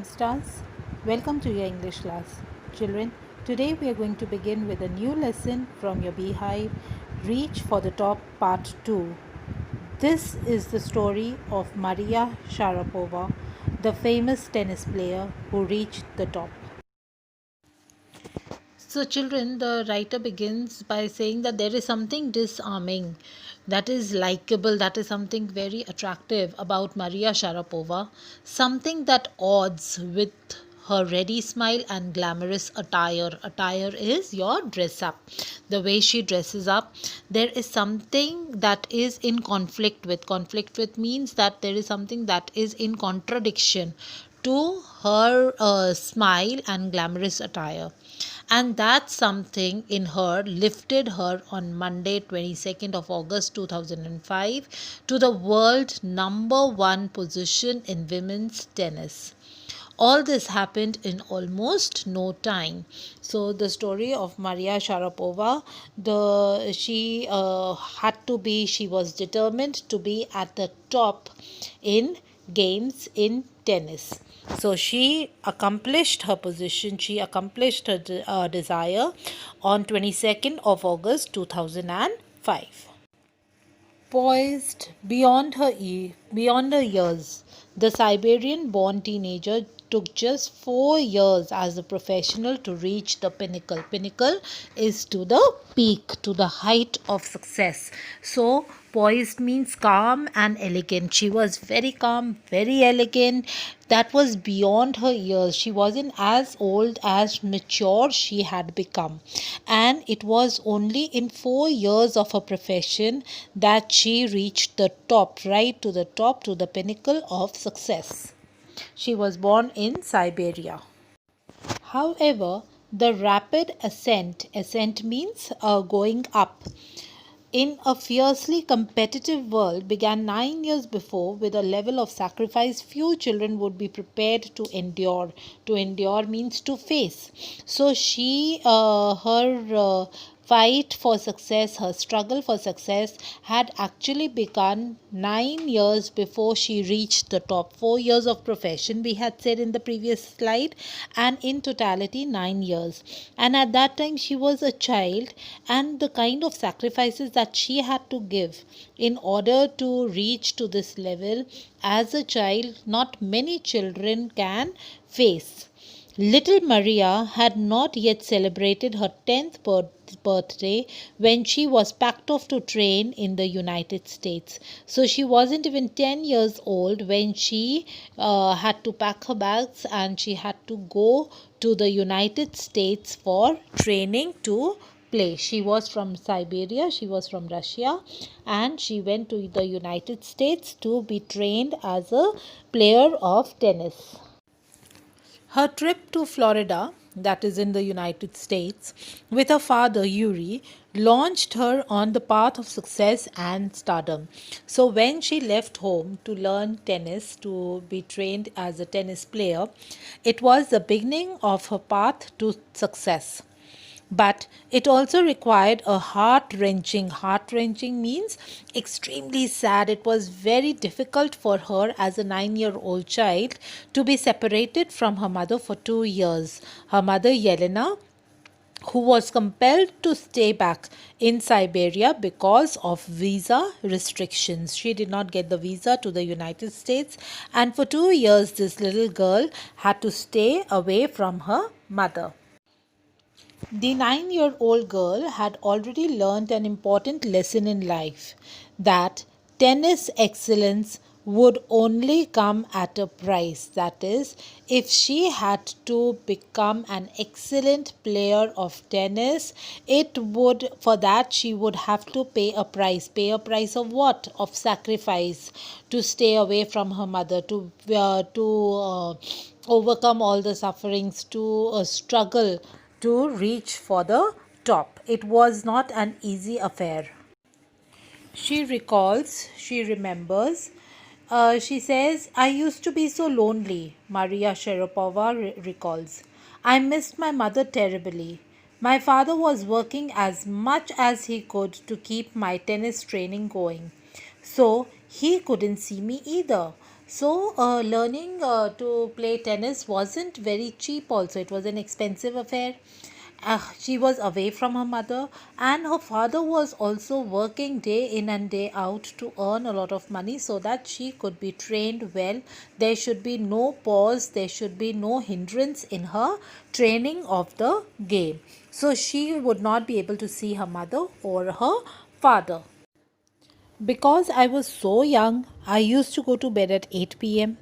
Flying Stars. Welcome to your English class. Children, today we are going to begin with a new lesson from your Beehive, Reach for the Top Part 2. This is the story of Maria Sharapova, the famous tennis player who reached the top. So, children, the writer begins by saying that there is something disarming, that is likable, that is something very attractive about Maria Sharapova, something that odds with her ready smile and glamorous attire. Attire is your dress up, the way she dresses up. There is something that is in conflict with. Conflict with means that there is something that is in contradiction to her smile and glamorous attire, and that something in her lifted her on Monday 22nd of August 2005 to the world number 1 position in women's tennis. All this happened in almost no time. So the story of Maria Sharapova, she was determined to be at the top in games in tennis. So she accomplished her position, she accomplished her desire on 22nd of August 2005. Poised beyond her years, the Siberian-born teenager took just 4 years as a professional to reach the pinnacle. Pinnacle is to the peak, to the height of success. So poised means calm and elegant. She was very calm, very elegant. That was beyond her years. She wasn't as old as mature she had become. And it was only in 4 years of her profession that she reached the top, right to the top, to the pinnacle of success. She was born in Siberia. However, the rapid ascent means going up, in a fiercely competitive world began 9 years before with a level of sacrifice few children would be prepared to endure. To endure means to face. So her fight for success, her struggle for success had actually begun 9 years before she reached the top. 4 years of profession, we had said in the previous slide, and in totality 9 years. And at that time, she was a child, and the kind of sacrifices that she had to give in order to reach to this level as a child, not many children can face. Little Maria had not yet celebrated her 10th birthday when she was packed off to train in the United States. So she wasn't even 10 years old when she had to pack her bags and she had to go to the United States for training to play. She was from Siberia, she was from Russia, and she went to the United States to be trained as a player of tennis. Her trip to Florida, that is in the United States, with her father Yuri, launched her on the path of success and stardom. So, when she left home to learn tennis, to be trained as a tennis player, it was the beginning of her path to success. But it also required a heart wrenching means extremely sad. It was very difficult for her as a 9-year-old child to be separated from her mother for 2 years. Her mother Yelena, who was compelled to stay back in Siberia because of visa restrictions. She did not get the visa to the United States, and for 2 years, this little girl had to stay away from her mother. The 9-year-old girl had already learned an important lesson in life, that tennis excellence would only come at a price. That is, if she had to become an excellent player of tennis, for that she would have to pay a price. Pay a price of what? Of sacrifice, to stay away from her mother, to overcome all the sufferings, to struggle to reach for the top. It was not an easy affair. She remembers, she says, I used to be so lonely, Maria Sharapova recalls. I missed my mother terribly. My father was working as much as he could to keep my tennis training going. So he couldn't see me either. So, learning to play tennis wasn't very cheap, also, it was an expensive affair. She was away from her mother, and her father was also working day in and day out to earn a lot of money so that she could be trained well. There should be no pause, there should be no hindrance in her training of the game. So, she would not be able to see her mother or her father. Because I was so young, I used to go to bed at 8 p.m.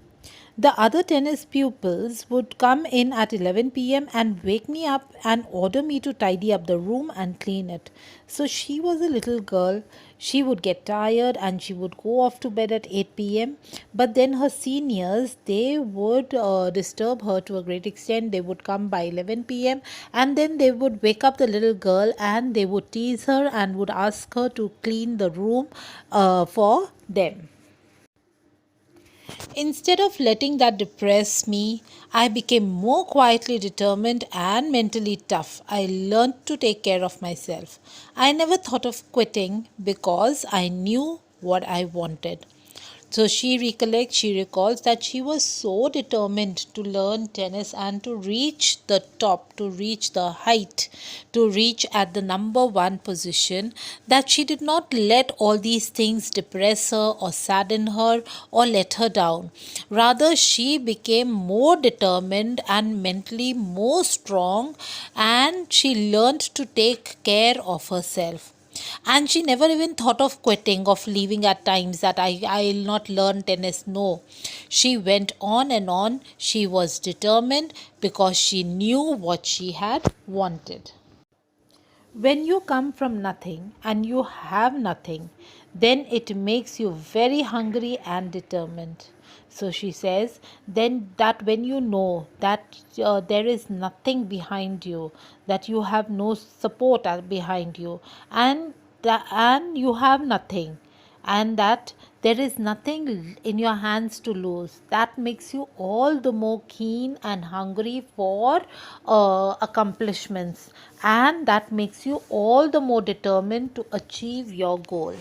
The other tennis pupils would come in at 11 p.m. and wake me up and order me to tidy up the room and clean it. So she was a little girl. She would get tired and she would go off to bed at 8 p.m. But then her seniors, they would disturb her to a great extent. They would come by 11 p.m. and then they would wake up the little girl and they would tease her and would ask her to clean the room for them. Instead of letting that depress me, I became more quietly determined and mentally tough. I learned to take care of myself. I never thought of quitting because I knew what I wanted. So she recalls that she was so determined to learn tennis and to reach the top, to reach the height, to reach at the number one position, that she did not let all these things depress her or sadden her or let her down. Rather, she became more determined and mentally more strong, and she learned to take care of herself. And she never even thought of quitting, of leaving at times, that I'll not learn tennis. No, she went on and on. She was determined because she knew what she had wanted. When you come from nothing and you have nothing, then it makes you very hungry and determined. So she says, then that when you know that there is nothing behind you, that you have no support behind you, and you have nothing, and that there is nothing in your hands to lose, that makes you all the more keen and hungry for accomplishments, and that makes you all the more determined to achieve your goal.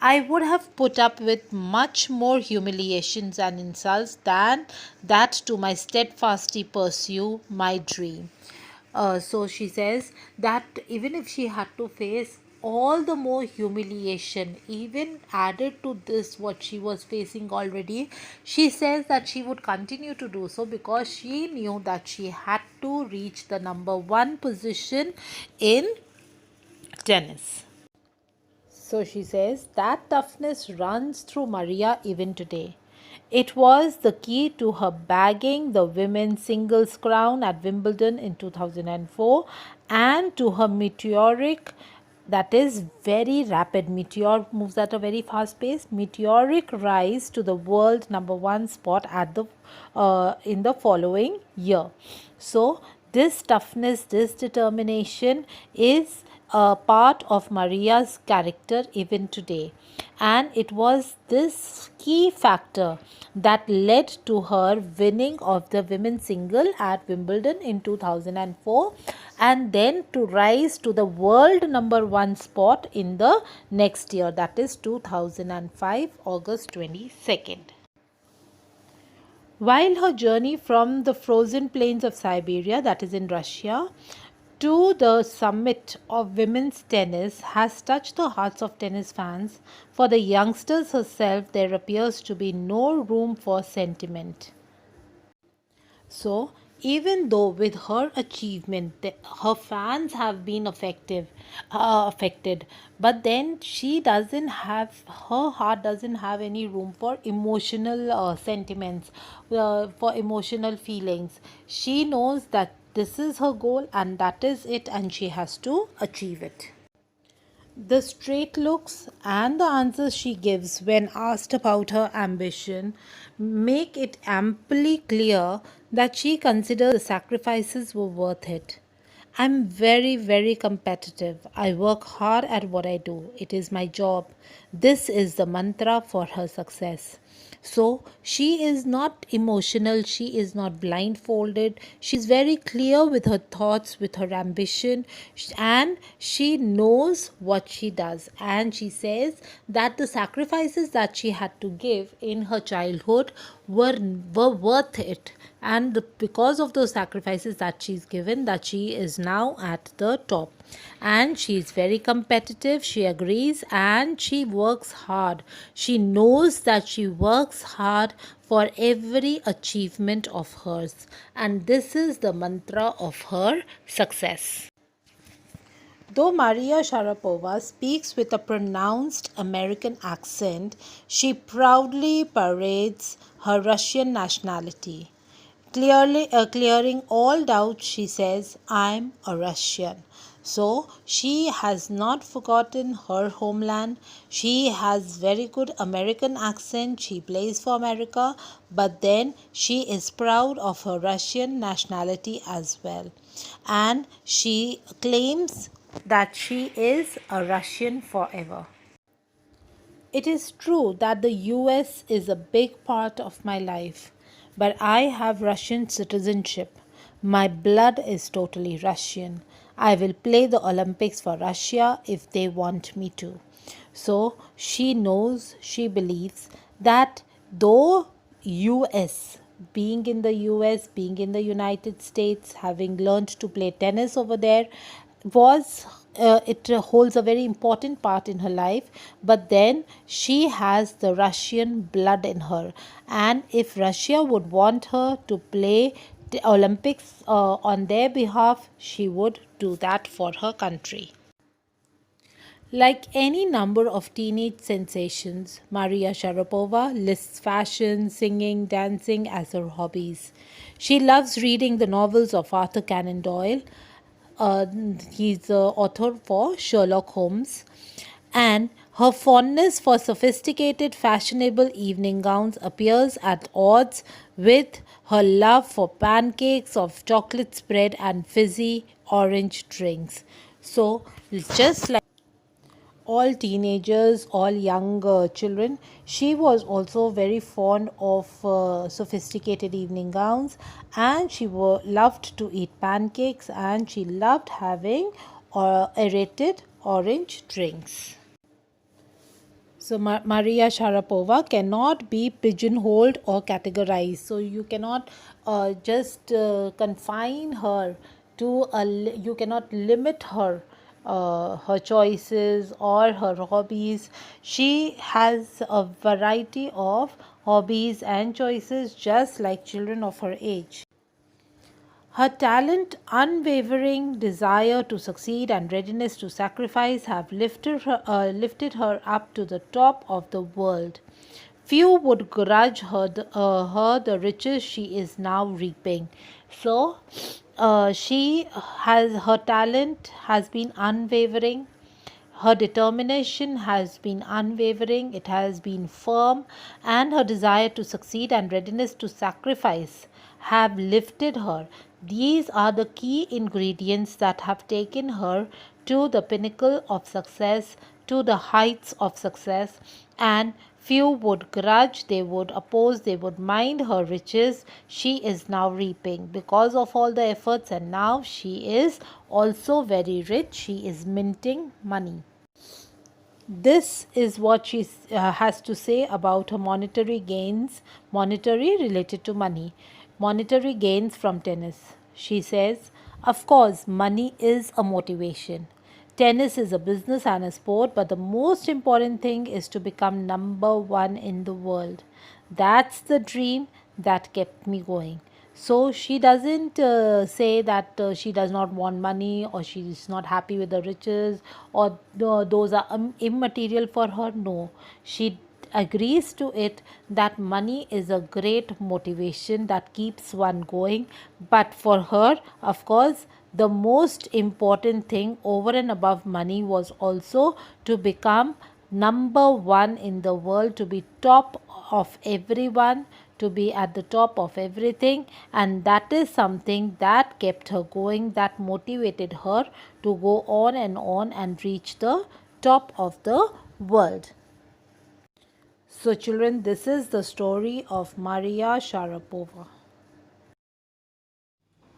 I would have put up with much more humiliations and insults than that to my steadfastly pursue my dream. So she says that even if she had to face all the more humiliation, even added to this what she was facing already, she says that she would continue to do so because she knew that she had to reach the number one position in tennis. So she says that toughness runs through Maria even today. It was the key to her bagging the women's singles crown at Wimbledon in 2004 and to her meteoric, that is very rapid, meteor moves at a very fast pace, meteoric rise to the world number one spot at the in the following year. So this toughness, this determination is a part of Maria's character even today. And it was this key factor that led to her winning of the women's single at Wimbledon in 2004 and then to rise to the world number one spot in the next year, that is 2005, August 22nd. While her journey from the frozen plains of Siberia, that is in Russia, to the summit of women's tennis has touched the hearts of tennis fans, for the youngsters herself, there appears to be no room for sentiment. So, even though with her achievement, her fans have been affected, but then she doesn't have, her heart doesn't have any room for emotional sentiments, for emotional feelings. She knows that this is her goal and that is it, and she has to achieve it. The straight looks and the answers she gives when asked about her ambition make it amply clear that she considers the sacrifices were worth it. I'm very, very competitive. I work hard at what I do. It is my job. This is the mantra for her success. So she is not emotional, she is not blindfolded. She's very clear with her thoughts, with her ambition, and she knows what she does. And she says that the sacrifices that she had to give in her childhood were, were worth it. And because of those sacrifices that she's given, that she is now at the top. And she is very competitive, she agrees, and she works hard. She knows that she works hard for every achievement of hers, and this is the mantra of her success. Though Maria Sharapova speaks with a pronounced American accent, she proudly parades her Russian nationality. Clearing all doubt, she says, I'm a Russian. So she has not forgotten her homeland. She has very good American accent. She plays for America, but then she is proud of her Russian nationality as well. And she claims that she is a Russian forever. It is true that the US is a big part of my life, but I have Russian citizenship. My blood is totally Russian. I will play the Olympics for Russia if they want me to. So she knows, she believes that though US, being in the US, being in the United States, having learned to play tennis over there, was it holds a very important part in her life, but then she has the Russian blood in her, and if Russia would want her to play the Olympics on their behalf, she would do that for her country. Like any number of teenage sensations, Maria Sharapova lists fashion, singing, dancing as her hobbies. She loves reading the novels of Arthur Conan Doyle. Uh, he's the author for Sherlock Holmes. And her fondness for sophisticated, fashionable evening gowns appears at odds with her love for pancakes of chocolate spread and fizzy orange drinks. So, just like all teenagers, all young children. She was also very fond of sophisticated evening gowns, and she loved to eat pancakes, and she loved having aerated orange drinks. So, Maria Sharapova cannot be pigeonholed or categorized. So, you cannot just confine her to you cannot limit her. Her choices or her hobbies. She has a variety of hobbies and choices just like children of her age. Her talent, unwavering desire to succeed, and readiness to sacrifice have lifted her up to the top of the world. Few would grudge her the riches she is now reaping. So, she has her talent has been unwavering, her determination has been unwavering, it has been firm, and her desire to succeed and readiness to sacrifice have lifted her. These are the key ingredients that have taken her to the pinnacle of success, to the heights of success, and few would grudge, they would oppose, they would mind her riches. She is now reaping because of all the efforts, and now she is also very rich. She is minting money. This is what she has to say about her monetary gains, monetary related to money, monetary gains from tennis. She says, of course, money is a motivation. Tennis is a business and a sport, but the most important thing is to become number one in the world. That's the dream that kept me going. So she doesn't say that she does not want money or she's not happy with the riches or those are immaterial for her. No, she agrees to it that money is a great motivation that keeps one going. But for her, of course, the most important thing over and above money was also to become number one in the world, to be top of everyone, to be at the top of everything, and that is something that kept her going, that motivated her to go on and reach the top of the world. So, children, this is the story of Maria Sharapova.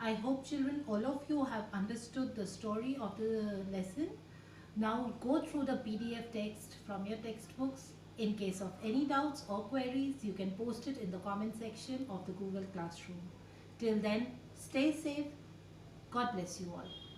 I hope, children, all of you have understood the story of the lesson. Now go through the PDF text from your textbooks. In case of any doubts or queries, you can post it in the comment section of the Google Classroom. Till then, stay safe. God bless you all.